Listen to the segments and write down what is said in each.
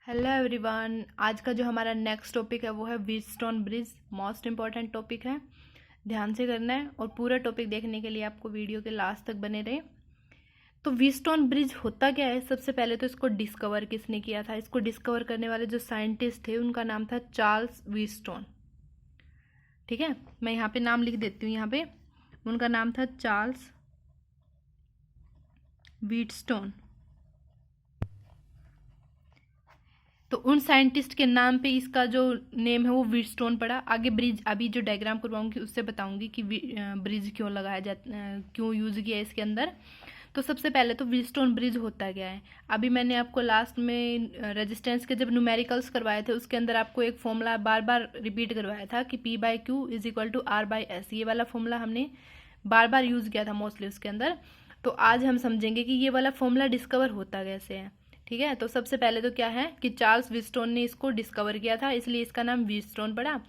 Hello everyone. आज का जो हमारा नेक्स्ट टॉपिक है वो है Wheatstone bridge. Most important topic है, ध्यान से करना है और पूरा टॉपिक देखने के लिए आपको वीडियो के लास्ट तक बने रहे। तो व्हीटस्टोन ब्रिज होता क्या है? सबसे पहले तो इसको डिस्कवर किसने किया था? इसको डिस्कवर करने वाले जो साइंटिस्ट थे उनका नाम था चार्ल्स व्हीटस्टोन। ठीक है, मैं यहाँ पे नाम लिख देती हूँ। यहाँ पे उनका नाम था चार्ल्स व्हीटस्टोन। तो उन साइंटिस्ट के नाम पे इसका जो नेम है वो व्हीटस्टोन पड़ा। आगे ब्रिज, अभी जो डायग्राम करवाऊंगी उससे बताऊंगी कि ब्रिज क्यों लगाया जाता, क्यों यूज किया इसके अंदर। तो सबसे पहले तो व्हीटस्टोन ब्रिज होता क्या है? अभी मैंने आपको लास्ट में रेजिस्टेंस के जब न्यूमेरिकल्स करवाए थे उसके अंदर आपको एक फॉर्मूला बार बार रिपीट करवाया था कि P/Q is equal to R/S। ये वाला फॉर्मूला हमने बार बार यूज किया था मोस्टली उसके अंदर। तो आज हम समझेंगे कि ये वाला फॉर्मूला डिस्कवर होता कैसे है। ठीक है, तो सबसे पहले तो क्या है कि चार्ल्स व्हीटस्टोन ने इसको डिस्कवर किया था, इसलिए इसका नाम व्हीटस्टोन पड़ा।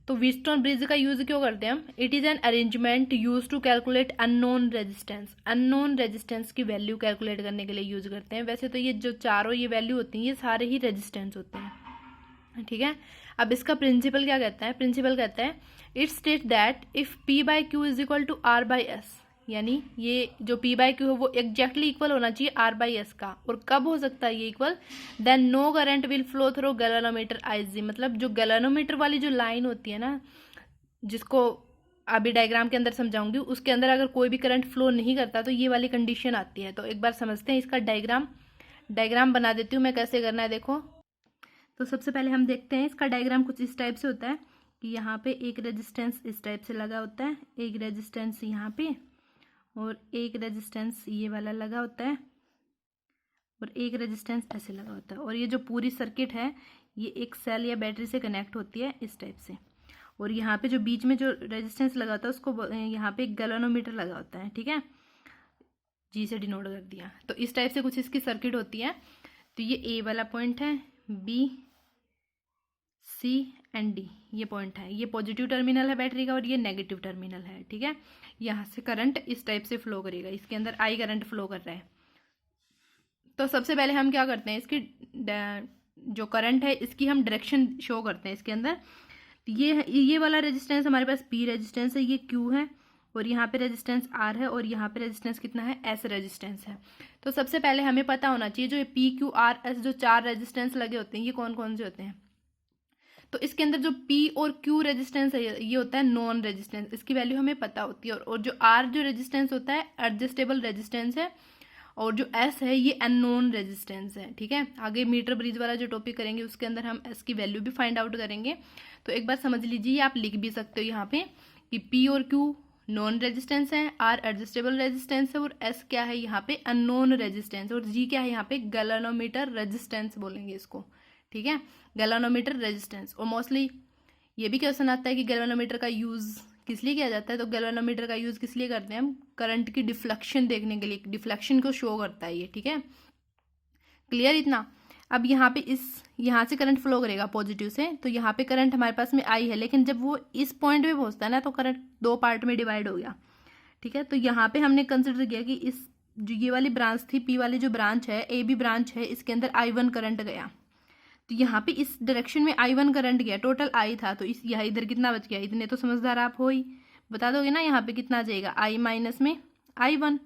तो व्हीटस्टोन ब्रिज का यूज क्यों करते हैं हम? It is an arrangement use to calculate unknown resistance. Unknown resistance की वैल्यू कैलकुलेट करने के लिए यूज करते हैं। वैसे तो ये जो चारों ये वैल्यू होती हैं ये सारे ही रेजिस्टेंस होते हैं। ठीक है, अब इसका प्रिंसिपल क्या कहता है? प्रिंसिपल कहता है it state that if P/Q is equal to R/S, यानी ये जो P/Q है वो एग्जैक्टली इक्वल होना चाहिए R/S का। और कब हो सकता है ये equal? Then no current will flow through galvanometer IG। मतलब जो गैल्वेनोमीटर वाली जो लाइन होती है ना, जिसको अभी डायग्राम के अंदर समझाऊंगी, उसके अंदर अगर कोई भी करंट फ्लो नहीं करता तो ये वाली कंडीशन आती है। तो एक बार समझते हैं इसका डायग्राम बना देती हूँ मैं, कैसे करना है देखो। तो सबसे पहले हम देखते हैं इसका डायग्राम कुछ इस टाइप से होता है कि यहाँ पे एक रेजिस्टेंस इस टाइप से लगा होता है, एक रेजिस्टेंस यहाँ पे, और एक रेजिस्टेंस ये वाला लगा होता है, और एक रेजिस्टेंस ऐसे लगा होता है। और ये जो पूरी सर्किट है ये एक सेल या बैटरी से कनेक्ट होती है इस टाइप से। और यहाँ पे जो बीच में जो रेजिस्टेंस लगा होता है उसको यहाँ पे एक गैल्वेनोमीटर लगा होता है। ठीक है, G से डिनोट कर दिया। तो इस टाइप से कुछ इसकी सर्किट होती है। तो ये A वाला पॉइंट है, B, C एंड D ये पॉइंट है। ये पॉजिटिव टर्मिनल है बैटरी का और ये नेगेटिव टर्मिनल है। ठीक है, यहाँ से करंट इस टाइप से फ्लो करेगा, इसके अंदर I करंट फ्लो कर रहा है। तो सबसे पहले हम क्या करते हैं, इसकी जो करंट है इसकी हम डायरेक्शन शो करते हैं इसके अंदर। ये वाला रेजिस्टेंस हमारे पास P रेजिस्टेंस है, ये Q है, और यहाँ पे रेजिस्टेंस R है, और यहाँ पे रेजिस्टेंस कितना है? S रेजिस्टेंस है। तो सबसे पहले हमें पता होना चाहिए जो P/Q/R/S जो चार रेजिस्टेंस लगे होते हैं ये कौन कौन से होते हैं। तो इसके अंदर जो P और Q रेजिस्टेंस है ये होता है नॉन रेजिस्टेंस, इसकी वैल्यू हमें पता होती है। और जो R जो रेजिस्टेंस होता है एडजस्टेबल रेजिस्टेंस है, और जो S है ये अननोन रेजिस्टेंस है। ठीक है, आगे मीटर ब्रिज वाला जो टॉपिक करेंगे उसके अंदर हम S की वैल्यू भी फाइंड आउट करेंगे। तो एक बार समझ लीजिए, आप लिख भी सकते हो यहाँ पे कि P और Q नॉन रेजिस्टेंस है, R एडजस्टेबल रेजिस्टेंस है, और S क्या है यहाँ पे? अननोन रेजिस्टेंस, और G क्या है यहाँ पे? गैल्वेनोमीटर रेजिस्टेंस बोलेंगे इसको। ठीक है, गैल्वेनोमीटर रेजिस्टेंस। और मोस्टली ये भी क्वेश्चन आता है कि गैल्वेनोमीटर का यूज किस लिए किया जाता है। तो गैल्वेनोमीटर का यूज किस लिए करते हैं हम? करंट की डिफ्लेक्शन देखने के लिए, डिफ्लेक्शन को शो करता है ये। ठीक है, क्लियर इतना? अब यहाँ पे यहाँ से करंट फ्लो करेगा पॉजिटिव से, तो यहाँ पे करंट हमारे पास में I है, लेकिन जब वो इस पॉइंट पे पहुंचता है ना तो करंट दो पार्ट में डिवाइड हो गया। ठीक है, तो यहाँ पे हमने कंसिडर किया कि इस जो ये वाली ब्रांच थी, P वाली जो ब्रांच है, AB ब्रांच है, इसके अंदर I1 करंट गया। तो यहाँ पे इस डायरेक्शन में I1 करंट गया, टोटल I था, तो इस यहाँ इधर कितना बच गया? इतने तो समझदार आप हो ही, बता दोगे ना यहाँ पे कितना आ जाएगा? I माइनस में I1।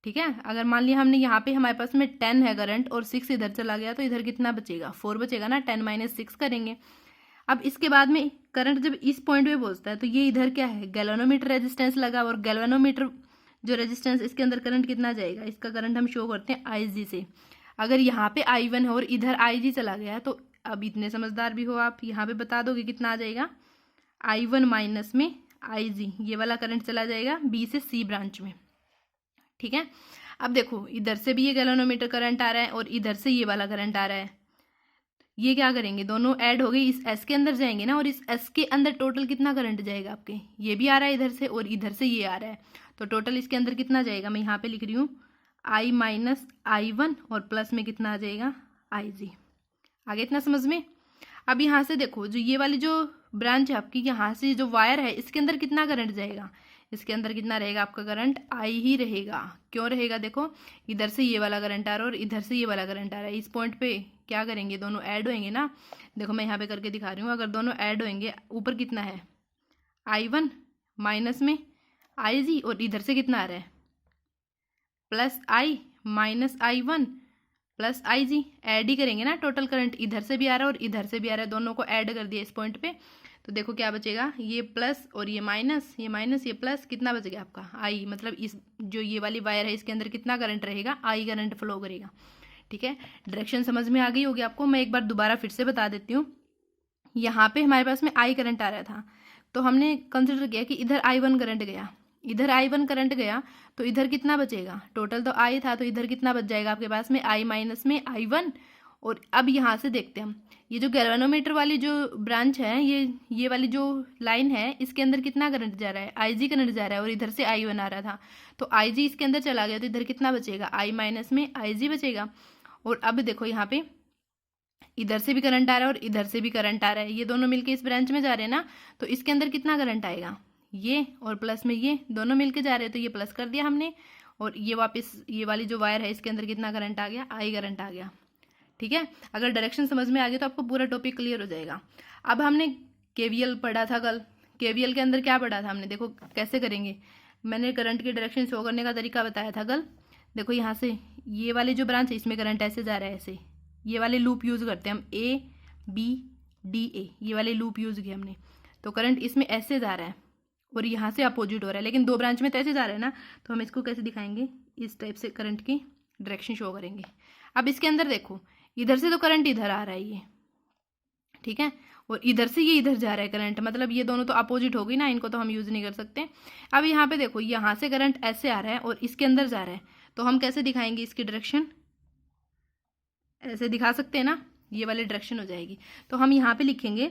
ठीक है, अगर मान लिया हमने यहाँ पे हमारे पास में 10 है करंट और 6 इधर चला गया तो इधर कितना बचेगा? 4 बचेगा ना। 10 माइनस 6 करेंगे। अब इसके बाद में करंट जब इस पॉइंट पे पहुंचता है तो ये इधर क्या है? गैल्वेनोमीटर रेजिस्टेंस लगा, और गैल्वेनोमीटर जो रेजिस्टेंस इसके अंदर करंट कितना जाएगा? इसका करंट हम शो करते हैं IG से। अगर यहाँ पे I1 है और इधर IG चला गया तो अब इतने समझदार भी हो आप, यहाँ पे बता दोगे कितना आ जाएगा? I1 माइनस में IG, ये वाला करंट चला जाएगा B से C ब्रांच में। ठीक है, अब देखो इधर से भी ये गैल्वेनोमीटर करंट आ रहा है और इधर से ये वाला करंट आ रहा है। ये क्या करेंगे? दोनों ऐड हो गए, इस S के अंदर जाएंगे ना, और इस S के अंदर टोटल कितना करंट जाएगा आपके? ये भी आ रहा है इधर से और इधर से ये आ रहा है, तो टोटल इसके अंदर कितना जाएगा? मैं यहाँ पे लिख रही हूँ I माइनस I1, और प्लस में कितना आ जाएगा? IG। आगे इतना समझ में? अब यहाँ से देखो जो ये वाली जो ब्रांच है आपकी, यहाँ से जो वायर है इसके अंदर कितना करंट जाएगा? इसके अंदर कितना रहेगा आपका करंट, आई ही रहेगा। क्यों रहेगा, देखो इधर से ये वाला करंट आ रहा है और इधर से ये वाला करंट आ रहा है। इस पॉइंट पे क्या करेंगे, दोनों ऐड होंगे ना। देखो मैं यहाँ पे करके दिखा रही हूँ, अगर दोनों ऐड होंगे, ऊपर कितना है I1 माइनस में IG, और इधर से कितना आ रहा है plus I minus I1 plus IG। Add ही करेंगे ना, टोटल करंट इधर से भी आ रहा है और इधर से भी आ रहा है, दोनों को ऐड कर दिया इस पॉइंट पे। तो देखो क्या बचेगा, ये प्लस और ये माइनस, ये माइनस ये प्लस, कितना बच गया आपका I। मतलब इस जो ये वाली वायर है इसके अंदर कितना करंट रहेगा, I करंट फ्लो करेगा। ठीक है, डायरेक्शन समझ में आ गई होगी आपको। मैं एक बार दोबारा फिर से बता देती हूँ। यहाँ पे हमारे पास में I करंट आ रहा था, तो हमने कंसिडर किया कि इधर I1 करंट गया, इधर I1 करंट गया, तो इधर कितना बचेगा, टोटल तो I था, तो इधर कितना बच जाएगा आपके पास में I माइनस में I1। और अब यहाँ से देखते हैं हम, ये जो गैल्वेनोमीटर वाली जो ब्रांच है, ये वाली जो लाइन है, इसके अंदर कितना करंट जा रहा है, IG करंट जा रहा है, और इधर से I1 आ रहा था, तो IG इसके अंदर चला गया, तो इधर कितना बचेगा, I माइनस में IG बचेगा। और अब देखो यहाँ पे इधर से भी करंट आ रहा है और इधर से भी करंट आ रहा है, ये दोनों मिलके इस ब्रांच में जा रहे हैं ना, तो इसके अंदर कितना करंट आएगा, ये और प्लस में ये दोनों मिलके जा रहे हैं, तो ये प्लस कर दिया हमने, और ये वापस ये वाली जो वायर है इसके अंदर कितना करंट आ गया, I करंट आ गया। ठीक है, अगर डायरेक्शन समझ में आ गई तो आपको पूरा टॉपिक क्लियर हो जाएगा। अब हमने KVL पढ़ा था कल, KVL के अंदर क्या पढ़ा था हमने, देखो कैसे करेंगे, मैंने करंट की डायरेक्शन शो करने का तरीका बताया था कल। देखो यहाँ से ये वाली जो ब्रांच है इसमें करंट ऐसे जा रहा है, ऐसे ये वाले लूप यूज़ करते हैं हम, ABDA, ये वाले लूप यूज़ किए हमने, तो करंट इसमें ऐसे जा रहा है और यहाँ से अपोजिट हो रहा है, लेकिन दो ब्रांच में तो ऐसे जा रहा है ना, तो हम इसको कैसे दिखाएंगे, इस टाइप से करंट की डायरेक्शन शो करेंगे। अब इसके अंदर देखो, इधर से तो करंट इधर आ रहा है ये, ठीक है, और इधर से ये इधर जा रहा है करंट, मतलब ये दोनों तो अपोजिट हो गई ना, इनको तो हम यूज़ नहीं कर सकते। अब यहाँ पे देखो, यहाँ से करंट ऐसे आ रहा है और इसके अंदर जा रहा है, तो हम कैसे दिखाएंगे इसकी डायरेक्शन, ऐसे दिखा सकते हैं ना, ये वाली डायरेक्शन हो जाएगी। तो हम यहाँ पे लिखेंगे,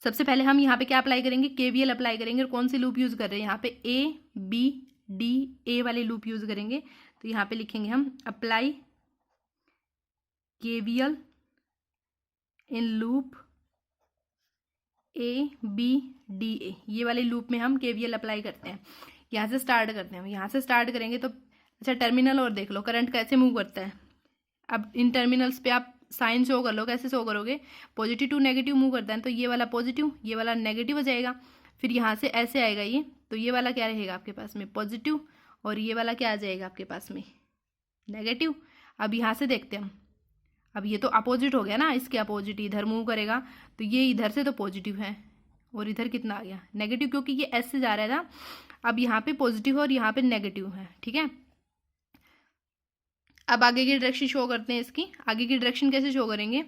सबसे पहले हम यहाँ पे क्या अप्लाई करेंगे, KVL अप्लाई करेंगे। और कौन सी लूप यूज़ कर रहे हैं यहाँ पे, ABDA वाली लूप यूज़ करेंगे। तो यहाँ पे लिखेंगे हम apply KVL in loop ABDA, ये वाली लूप में हम KVL अप्लाई करते हैं। यहाँ से स्टार्ट करते हैं, यहाँ से स्टार्ट करेंगे तो अच्छा टर्मिनल और देख लो करंट कैसे मूव करता है। अब इन टर्मिनल्स पे आप साइन शो कर लो, कैसे शो करोगे, पॉजिटिव टू नेगेटिव मूव करता है, तो ये वाला पॉजिटिव, ये वाला नेगेटिव हो जाएगा। फिर यहाँ से ऐसे आएगा ये, तो ये वाला क्या रहेगा आपके पास में पॉजिटिव, और ये वाला क्या आ जाएगा आपके पास में नेगेटिव। अब यहाँ से देखते हैं हम, अब ये तो अपोजिट हो गया ना, इसके अपोजिट इधर मूव करेगा, तो ये इधर से तो पॉजिटिव है और इधर कितना आ गया नेगेटिव, क्योंकि ये ऐसे जा रहा था। अब यहाँ पे पॉजिटिव है और यहाँ पे नेगेटिव है, ठीक है। अब आगे की डायरेक्शन शो करते हैं इसकी। आगे की डायरेक्शन कैसे शो करेंगे,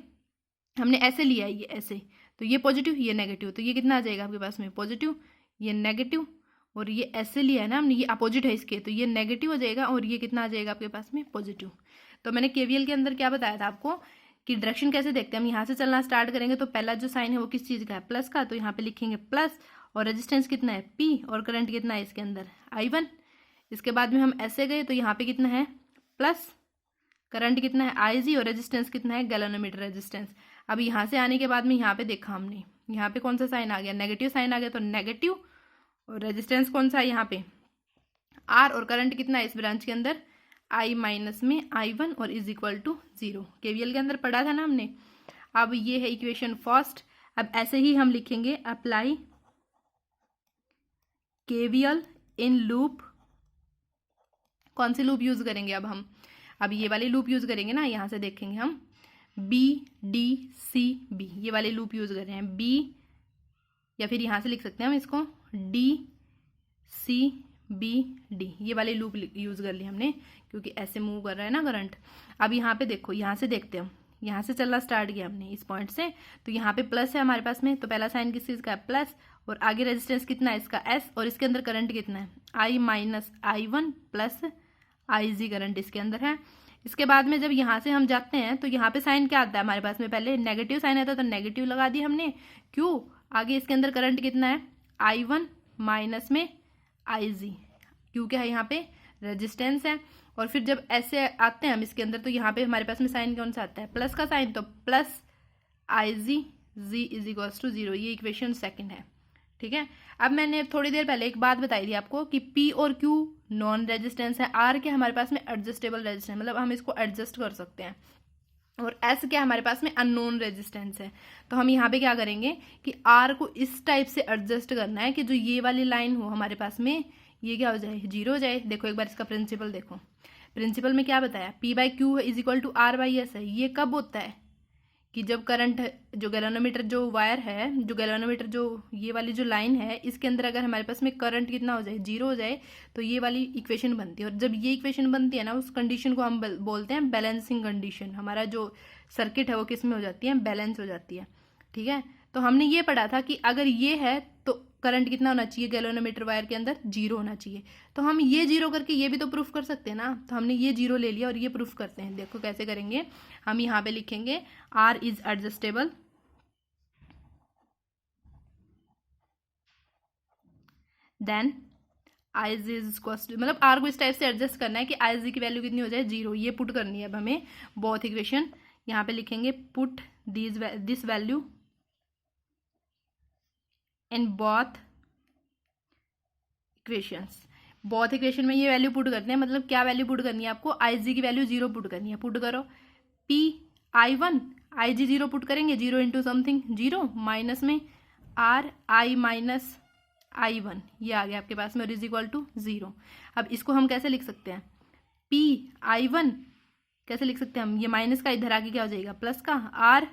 हमने ऐसे लिया है ये ऐसे, तो ये पॉजिटिव ये नेगेटिव, तो ये कितना आ जाएगा आपके पास में पॉजिटिव, ये नेगेटिव, और ये ऐसे लिया है ना हमने, ये अपोजिट है इसके, तो ये नेगेटिव हो जाएगा और ये कितना आ जाएगा आपके पास में पॉजिटिव। तो मैंने KVL के अंदर क्या बताया था आपको कि डायरेक्शन कैसे देखते हैं। हम यहाँ से चलना स्टार्ट करेंगे तो पहला जो साइन है वो किस चीज़ का है, प्लस का, तो यहाँ पे लिखेंगे प्लस, और रेजिस्टेंस कितना है P, और करंट कितना है इसके अंदर I1। इसके बाद में हम ऐसे गए तो यहाँ पे कितना है प्लस, करंट कितना है IG, और रेजिस्टेंस कितना है गैल्वेनोमीटर रेजिस्टेंस। अब यहाँ से आने के बाद में यहाँ पे देखा हमने, यहाँ पे कौन सा साइन आ गया, नेगेटिव साइन आ गया, तो नेगेटिव, और रेजिस्टेंस कौन सा है यहाँ पे R, और करंट कितना है इस ब्रांच के अंदर I माइनस में I1, और इज इक्वल टू 0। KVL के अंदर पढ़ा था ना हमने। अब ये है इक्वेशन फर्स्ट। अब ऐसे ही हम लिखेंगे अप्लाई KVL इन लूप, कौन सी लूप यूज करेंगे अब हम, अब ये वाली लूप यूज करेंगे ना, यहाँ से देखेंगे हम BDCB, ये वाली लूप यूज कर रहे हैं B, या फिर यहाँ से लिख सकते हैं हम इसको DCBD, ये वाली लूप यूज कर ली हमने, क्योंकि ऐसे मूव कर रहा है ना करंट। अब यहाँ पे देखो, यहाँ से देखते हैं हम, यहाँ से चलना स्टार्ट किया हमने इस पॉइंट से, तो यहाँ पे प्लस है हमारे पास में, तो पहला साइन किस चीज़ का है प्लस, और आगे रेजिस्टेंस कितना है इसका S, और इसके अंदर करंट कितना है I minus I1 plus IG current इसके अंदर है। इसके बाद में जब यहाँ से हम जाते हैं तो यहाँ पे साइन क्या आता है हमारे पास में, पहले नेगेटिव साइन आता है तो नेगेटिव लगा दिया हमने, क्यों, आगे इसके अंदर करंट कितना है I1 माइनस में IG, क्योंकि यहाँ पे रेजिस्टेंस है। और फिर जब ऐसे आते हैं हम इसके अंदर तो यहाँ पे हमारे पास में साइन कौन सा आता है प्लस का साइन, तो plus IG Z is equals to 0, ये इक्वेशन सेकंड है, ठीक है। अब मैंने थोड़ी देर पहले एक बात बताई थी आपको कि पी और क्यू नॉन रेजिस्टेंस है, आर के हमारे पास में एडजस्टेबल रेजिस्टेंस, मतलब हम इसको एडजस्ट कर सकते हैं, और एस क्या हमारे पास में अननोन रेजिस्टेंस है। तो हम यहाँ पे क्या करेंगे कि आर को इस टाइप से एडजस्ट करना है कि जो ये वाली लाइन हो हमारे पास में ये क्या हो जाए, जीरो हो जाए। देखो एक बार इसका प्रिंसिपल देखो, प्रिंसिपल में क्या बताया, P by Q is equal to R by S है। ये कब होता है कि जब करंट, जो गैल्वेनोमीटर जो वायर है, जो गैल्वेनोमीटर जो ये वाली जो लाइन है, इसके अंदर अगर हमारे पास में करंट कितना हो जाए, जीरो हो जाए, तो ये वाली इक्वेशन बनती है। और जब ये इक्वेशन बनती है ना, उस कंडीशन को हम बोलते हैं बैलेंसिंग कंडीशन। हमारा जो सर्किट है वो किस में हो जाती है, बैलेंस हो जाती है। ठीक है। तो हमने ये पढ़ा था कि अगर ये है तो करंट कितना होना चाहिए गैल्वेनोमीटर वायर के अंदर, जीरो होना चाहिए। तो हम ये जीरो करके ये भी तो प्रूफ कर सकते हैं ना। तो हमने ये जीरो ले लिया और ये प्रूफ करते हैं। देखो कैसे करेंगे, हम यहाँ पे लिखेंगे R is adjustable, then I G is cost, मतलब आर को इस टाइप से एडजस्ट करना है कि आई जी की वैल्यू कितनी हो जाए, जीरो। ये पुट करनी है अब हमें बोथ इक्वेशन। यहाँ पे लिखेंगे put this value in both equations. Both equation में ये वैल्यू पुट करते हैं, मतलब क्या वैल्यू पुट करनी है आपको, आई जी की वैल्यू जीरो पुट करनी है। पुट करो P I one, I G zero put करेंगे, zero into something zero, minus में R I minus I one, ये आ गया आपके पास में, और इज इक्वल टू जीरो। अब इसको हम कैसे लिख सकते हैं, पी आई वन कैसे लिख सकते हैं हम, ये माइनस का इधर आके क्या हो जाएगा, प्लस का, आर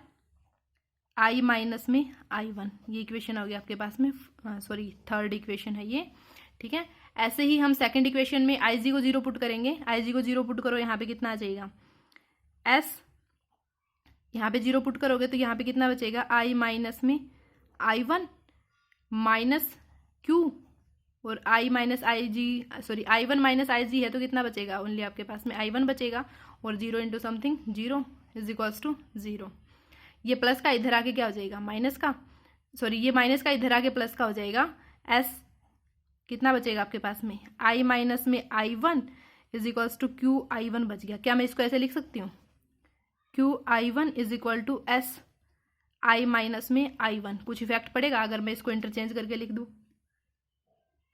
आई माइनस में आई वन, ये इक्वेशन हो गया आपके पास में, सॉरी थर्ड इक्वेशन है ये। ठीक है। ऐसे ही हम सेकंड इक्वेशन में आई जी को जीरो पुट करेंगे, आई जी को जीरो पुट करो, यहाँ पे कितना आ जाएगा, एस, यहाँ पे जीरो पुट करोगे तो यहाँ पे कितना बचेगा, आई माइनस में आई वन माइनस क्यू, और I minus I G, sorry I one minus I G है तो कितना बचेगा, ओनली आपके पास में आई वन बचेगा, और zero into something zero is equals to zero. ये प्लस का इधर आके क्या हो जाएगा, माइनस का, सॉरी ये माइनस का इधर आके प्लस का हो जाएगा, एस कितना बचेगा आपके पास में, आई माइनस में I one is equals to Q I one बच गया। क्या मैं इसको ऐसे लिख सकती हूँ, Q I one is equal to S I minus में आई वन। कुछ इफेक्ट पड़ेगा अगर मैं इसको इंटरचेंज करके लिख दूँ,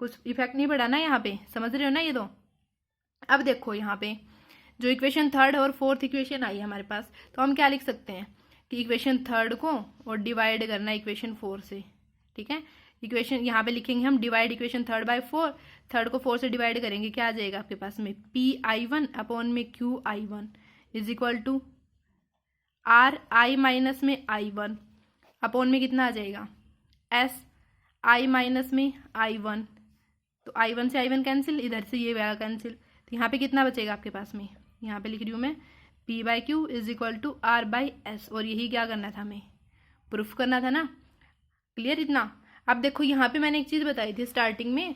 कुछ इफेक्ट नहीं पड़ा ना यहाँ पे, समझ रहे हो ना ये दो। अब देखो यहाँ पे जो इक्वेशन थर्ड और फोर्थ इक्वेशन आई है हमारे पास, तो हम क्या लिख सकते हैं कि इक्वेशन थर्ड को और डिवाइड करना इक्वेशन फोर से। ठीक है। इक्वेशन यहाँ पे लिखेंगे हम divide equation third by four, third को फोर से डिवाइड करेंगे, क्या आ जाएगा आपके पास में, पी आई वन अपॉन में Q I one is equal to R I minus में आई वन अपॉन में कितना आ जाएगा, एस आई माइनस में आई वन, तो आई वन से आई वन कैंसिल, इधर से ये वाला कैंसिल, तो यहाँ पे कितना बचेगा आपके पास में, यहाँ पे लिख रही हूँ मैं P by Q is equal to R by S, और यही क्या करना था, हमें प्रूफ करना था ना। क्लियर इतना। अब देखो यहाँ पे मैंने एक चीज़ बताई थी स्टार्टिंग में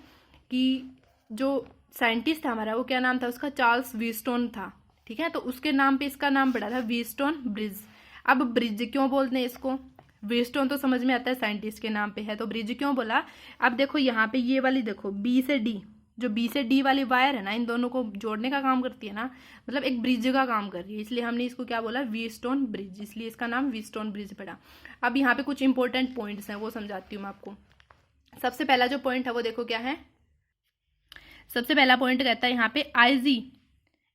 कि जो साइंटिस्ट था हमारा, वो क्या नाम था उसका, चार्ल्स व्हीटस्टोन था। ठीक है। तो उसके नाम पे इसका नाम पड़ा था व्हीटस्टोन ब्रिज। अब ब्रिज क्यों बोलते हैं इसको, व्हीटस्टोन तो समझ में आता है साइंटिस्ट के नाम पे है, तो ब्रिज क्यों बोला। अब देखो यहाँ पे ये वाली देखो बी से डी, जो बी से डी वाली वायर है ना, इन दोनों को जोड़ने का काम करती है ना, मतलब एक ब्रिज का काम कर रही है, इसलिए हमने इसको क्या बोला, व्हीटस्टोन ब्रिज, इसलिए इसका नाम व्हीटस्टोन ब्रिज पड़ा। अब यहाँ पे कुछ इंपॉर्टेंट पॉइंट्स हैं वो समझाती हूँ मैं आपको। सबसे पहला जो पॉइंट है वो देखो क्या है, सबसे पहला पॉइंट कहता है यहाँ पे I G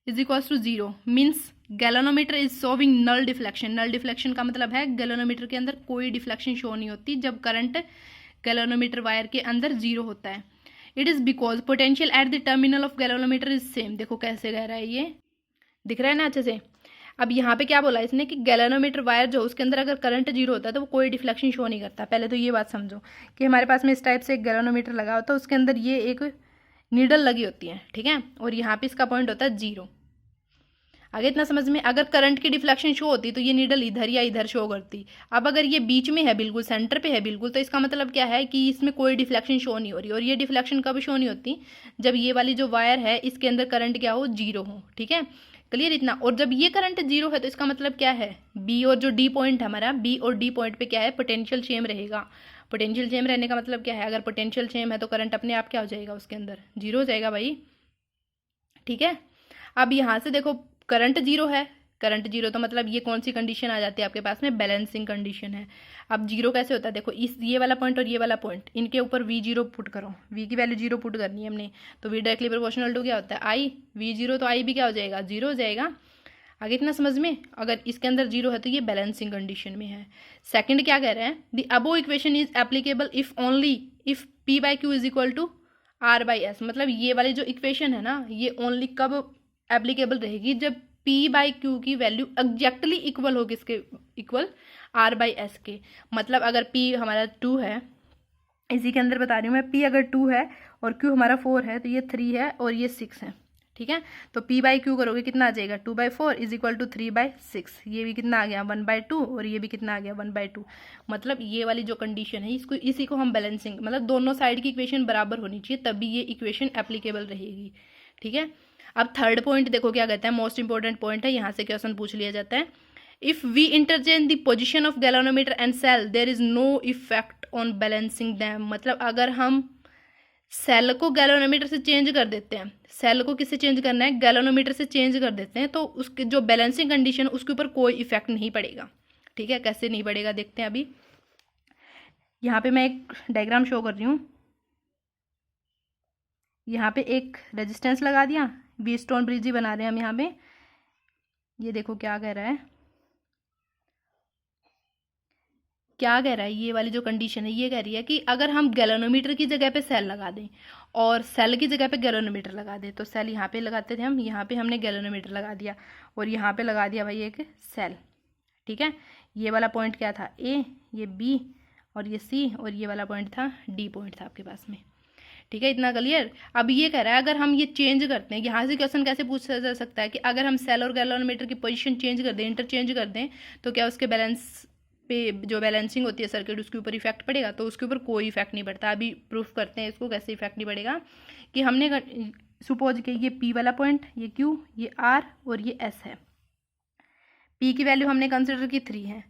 is equals to zero, means galvanometer is showing null deflection. Null deflection का मतलब है गैल्वेनोमीटर के अंदर कोई डिफ्लेक्शन शो नहीं होती जब करंट गैल्वेनोमीटर वायर के अंदर जीरो होता है। It is because potential at the terminal of galvanometer is same. देखो कैसे कह रहा है, ये दिख रहा है ना अच्छे से। अब यहाँ पे क्या बोला इसने कि गैल्वेनोमीटर वायर जो उसके अंदर अगर करंट जीरो होता है तो वो कोई डिफ्लेक्शन शो नहीं करता। पहले तो ये बात समझो कि हमारे पास में इस टाइप से एक गैल्वेनोमीटर लगा होता है, उसके अंदर ये एक नीडल लगी होती है। ठीक है। और यहाँ पे इसका पॉइंट होता है जीरो। आगे इतना समझ में, अगर करंट की डिफ्लेक्शन शो होती तो ये नीडल इधर या इधर शो करती। अब अगर ये बीच में है, बिल्कुल सेंटर पे है बिल्कुल, तो इसका मतलब क्या है कि इसमें कोई डिफ्लेक्शन शो नहीं हो रही। और ये डिफ्लेक्शन कब शो नहीं होती, जब ये वाली जो वायर है इसके अंदर करंट क्या हो, जीरो हो। ठीक है। क्लियर इतना। और जब ये करंट जीरो है तो इसका मतलब क्या है, बी और जो डी पॉइंट है हमारा, बी और डी पॉइंट पे क्या है, पोटेंशियल सेम रहेगा। पोटेंशियल सेम रहने का मतलब क्या है, अगर पोटेंशियल सेम है तो करंट अपने आप क्या हो जाएगा, उसके अंदर जीरो हो जाएगा भाई। ठीक है। अब यहाँ से देखो करंट जीरो है करंट जीरो, तो मतलब ये कौन सी कंडीशन आ जाती है आपके पास में, बैलेंसिंग कंडीशन है। अब जीरो कैसे होता है, देखो इस ये वाला पॉइंट और ये वाला पॉइंट, इनके ऊपर वी जीरो पुट करो, वी की वैल्यू जीरो पुट करनी है हमने, तो वी डायरेक्टली प्रोपोर्शनल टू क्या होता है आई, वी जीरो, तो आई भी क्या हो जाएगा, जीरो हो जाएगा। आगे इतना समझ में, अगर इसके अंदर जीरो है तो ये बैलेंसिंग कंडीशन में है। सेकंड क्या कह रहे हैं, the above equation is applicable if only if P by Q is equal to R by S, मतलब ये वाली जो इक्वेशन है ना, ये ओनली कब एप्लीकेबल रहेगी, जब पी बाई क्यू की वैल्यू एग्जैक्टली इक्वल हो, किसके इक्वल, आर बाई एस के। मतलब अगर पी हमारा 2 है, इसी के अंदर बता रही हूँ मैं, पी अगर 2 है और क्यू हमारा 4 है, तो ये 3 है और ये 6 है, ठीक है। तो पी बाई क्यू करोगे कितना आ जाएगा, 2/4 इज इक्वल टू 3/6, ये भी कितना आ गया 1/2, और ये भी कितना आ गया 1/2। मतलब ये वाली जो कंडीशन है, इसको इसी को हम बैलेंसिंग, मतलब दोनों साइड की इक्वेशन बराबर होनी चाहिए, तभी ये इक्वेशन एप्लीकेबल रहेगी, ठीक है। अब थर्ड पॉइंट देखो क्या कहता है, मोस्ट इंपॉर्टेंट पॉइंट है, यहाँ से क्वेश्चन पूछ लिया जाता है। If we interchange the position of galvanometer and cell there is no effect on balancing them, मतलब अगर हम सेल को गैल्वेनोमीटर से चेंज कर देते हैं, सेल को किससे चेंज करना है, गैल्वेनोमीटर से चेंज कर देते हैं, तो उसके जो बैलेंसिंग कंडीशन उसके ऊपर कोई इफेक्ट नहीं पड़ेगा, ठीक है। कैसे नहीं पड़ेगा देखते हैं अभी। यहाँ पे मैं एक डायग्राम शो कर रही हूँ, यहाँ पे एक रेजिस्टेंस लगा दिया, व्हीटस्टोन ब्रिज ही बना रहे हैं हम यहाँ पे। ये देखो क्या कह रहा है, क्या कह रहा है, ये वाली जो कंडीशन है ये कह रही है कि अगर हम गैल्वेनोमीटर की जगह पे सेल लगा दें और सेल की जगह पे गैल्वेनोमीटर लगा दें, तो सेल यहाँ पे लगाते थे हम, यहाँ पे हमने गैल्वेनोमीटर लगा दिया और यहाँ पे लगा दिया भाई एक सेल, ठीक है। ये वाला पॉइंट क्या था, ए, ये बी और ये सी, और ये वाला पॉइंट था डी पॉइंट था आपके पास में, ठीक है। इतना क्लियर। अब ये कह रहा है अगर हम ये चेंज करते हैं, यहाँ से क्वेश्चन कैसे पूछा जा सकता है कि अगर हम सेल और गैल्वेनोमीटर की पोजीशन चेंज कर दें, इंटरचेंज कर दें, तो क्या उसके बैलेंस पे जो बैलेंसिंग होती है सर्किट उसके ऊपर इफेक्ट पड़ेगा, तो उसके ऊपर कोई इफेक्ट नहीं पड़ता। अभी प्रूफ करते हैं इसको कैसे इफेक्ट नहीं पड़ेगा, कि हमने सपोज कि ये पी वाला पॉइंट, ये क्यू, ये आर और ये एस है। पी की वैल्यू हमने कंसिडर की 3 है,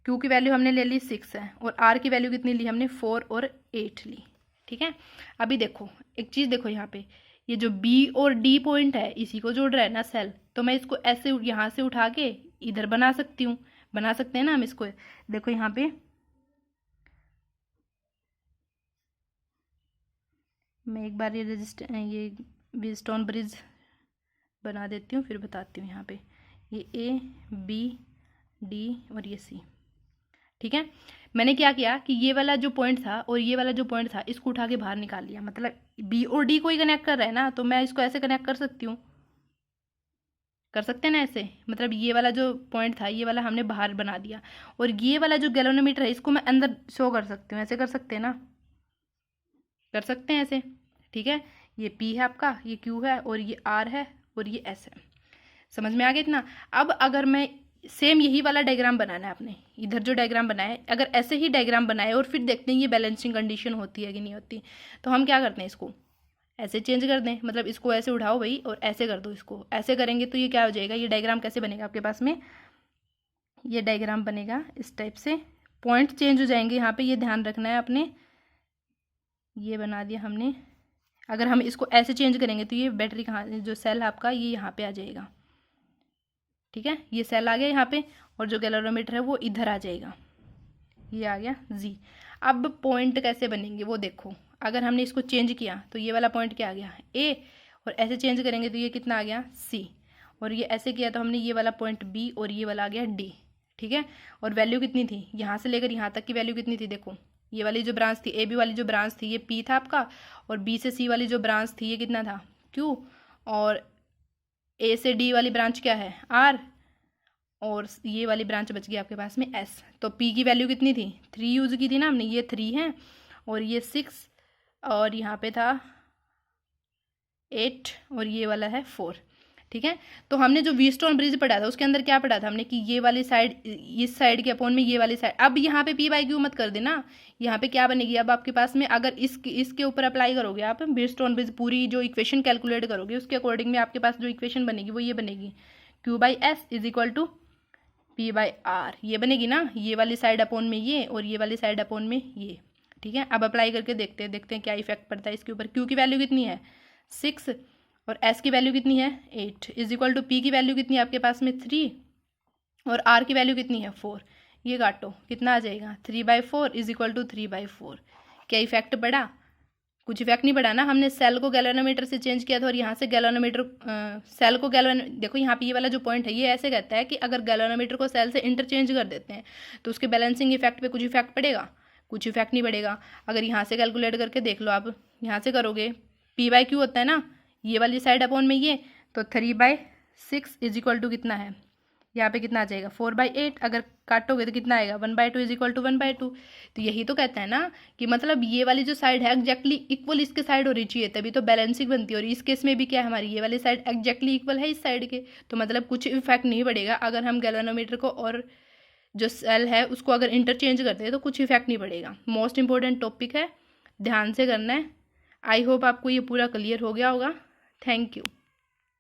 क्यू की वैल्यू हमने ले ली 6 है, और आर की वैल्यू कितनी ली हमने 4 और 8 ली, ठीक है। अभी देखो एक चीज़ देखो, यहाँ पे ये जो बी और डी पॉइंट है इसी को जोड़ रहा है ना सेल, तो मैं इसको ऐसे यहाँ से उठा के इधर बना सकती हूँ, बना सकते हैं ना हम इसको। देखो यहाँ पे मैं एक बार ये व्हीटस्टोन ब्रिज बना देती हूँ, फिर बताती हूँ। यहाँ पे ये ए, बी, डी और ये सी, ठीक है। मैंने क्या किया कि ये वाला जो पॉइंट था और ये वाला जो पॉइंट था इसको उठा के बाहर निकाल लिया, मतलब बी और डी को ही कनेक्ट कर रहा है ना, तो मैं इसको ऐसे कनेक्ट कर सकती हूँ, कर सकते हैं ना ऐसे। मतलब ये वाला जो पॉइंट था ये वाला हमने बाहर बना दिया, और ये वाला जो गैल्वेनोमीटर है इसको मैं अंदर शो कर सकती हूँ, ऐसे कर सकते हैं ना, कर सकते हैं ऐसे, ठीक है। ये पी है आपका, ये क्यू है और ये आर है और ये एस है, समझ में आ गया इतना। अब अगर मैं सेम यही वाला डायग्राम बनाना है आपने, इधर जो डायग्राम बनाया है, अगर ऐसे ही डायग्राम बनाए और फिर देखते हैं ये बैलेंसिंग कंडीशन होती है कि नहीं होती, तो हम क्या करते हैं, इसको ऐसे चेंज कर दें, मतलब इसको ऐसे उठाओ भाई और ऐसे कर दो, इसको ऐसे करेंगे तो ये क्या हो जाएगा, ये डायग्राम कैसे बनेगा आपके पास में, ये डायग्राम बनेगा इस टाइप से, पॉइंट चेंज हो जाएंगे यहाँ पे, ये ध्यान रखना है आपने। ये बना दिया हमने, अगर हम इसको ऐसे चेंज करेंगे तो ये बैटरी कहाँ, जो सेल है आपका ये यहाँ पे आ जाएगा, ठीक है। ये सेल आ गया यहाँ पे, और जो गैल्वेनोमीटर है वो इधर आ जाएगा, ये आ गया जी। अब पॉइंट कैसे बनेंगे वो देखो, अगर हमने इसको चेंज किया तो ये वाला पॉइंट क्या आ गया ए, और ऐसे चेंज करेंगे तो ये कितना आ गया सी, और ये ऐसे किया तो हमने ये वाला पॉइंट बी और ये वाला आ गया डी, ठीक है। और वैल्यू कितनी थी, यहाँ से लेकर यहाँ तक की वैल्यू कितनी थी, देखो ये वाली जो ब्रांच थी, ए बी वाली जो ब्रांच थी ये पी था आपका, और बी से सी वाली जो ब्रांच थी ये कितना था क्यू, और ए से डी वाली ब्रांच क्या है आर, और ये वाली ब्रांच बच गई आपके पास में एस। तो पी की वैल्यू कितनी थी 3 यूज़ की थी ना हमने, ये 3 है और ये 6, और यहाँ पे था 8 और ये वाला है 4, ठीक है। तो हमने जो व्हीटस्टोन ब्रिज पढ़ा था उसके अंदर क्या पढ़ा था हमने कि ये वाली साइड इस साइड के अपोन में ये वाली साइड, अब यहाँ पे पी बाई क्यू मत कर देना, यहाँ पे क्या बनेगी अब आपके पास में, अगर इसके ऊपर अप्लाई करोगे आप व्हीटस्टोन ब्रिज, पूरी जो इक्वेशन कैलकुलेट करोगे उसके अकॉर्डिंग में आपके पास जो इक्वेशन बनेगी वो ये बनेगी, Q by S is equal to P by R, ये बनेगी ना, ये वाली साइड अपोन में ये और ये वाली साइड अपोन में ये, ठीक है। अब अप्लाई करके देखते हैं क्या इफेक्ट पड़ता है इसके ऊपर। क्यू की वैल्यू कितनी है 6 और एस की वैल्यू कितनी है 8 इज इक्वल टू पी की वैल्यू कितनी है आपके पास में 3 और आर की वैल्यू कितनी है 4, ये काटो कितना आ जाएगा 3/4 इज इक्वल टू 3/4। क्या इफेक्ट पड़ा? कुछ इफेक्ट नहीं पड़ा ना, हमने सेल को गैल्वेनोमीटर से चेंज किया था और यहाँ से गैल्वेनोमीटर सेल को देखो यहाँ पे ये वाला जो पॉइंट है ये ऐसे कहता है कि अगर गैल्वेनोमीटर को सेल से इंटरचेंज कर देते हैं तो उसके बैलेंसिंग इफेक्ट पे कुछ इफेक्ट पड़ेगा? कुछ इफेक्ट नहीं पड़ेगा। अगर यहाँ से कैलकुलेट करके देख लो आप, यहाँ से करोगे P/Q होता है ना ये वाली साइड अपॉन में ये, तो 3/6 इज इक्वल टू कितना है, यहाँ पे कितना आ जाएगा 4/8। अगर काटोगे तो कितना आएगा 1/2 इज इक्वल टू 1/2। तो यही तो कहता है ना कि मतलब ये वाली जो साइड है एग्जैक्टली इक्वल इसके साइड होनी चाहिए तभी तो बैलेंसिंग बनती है। और इस केस में भी क्या है, हमारी ये वाली साइड एग्जैक्टली इक्वल है इस साइड के, तो मतलब कुछ इफेक्ट नहीं पड़ेगा। अगर हम गैल्वेनोमीटर को और जो सेल है उसको अगर इंटरचेंज करते हैं तो कुछ इफेक्ट नहीं पड़ेगा। मोस्ट इंपॉर्टेंट टॉपिक है, ध्यान से करना है। आई होप आपको ये पूरा क्लियर हो गया होगा। Thank you.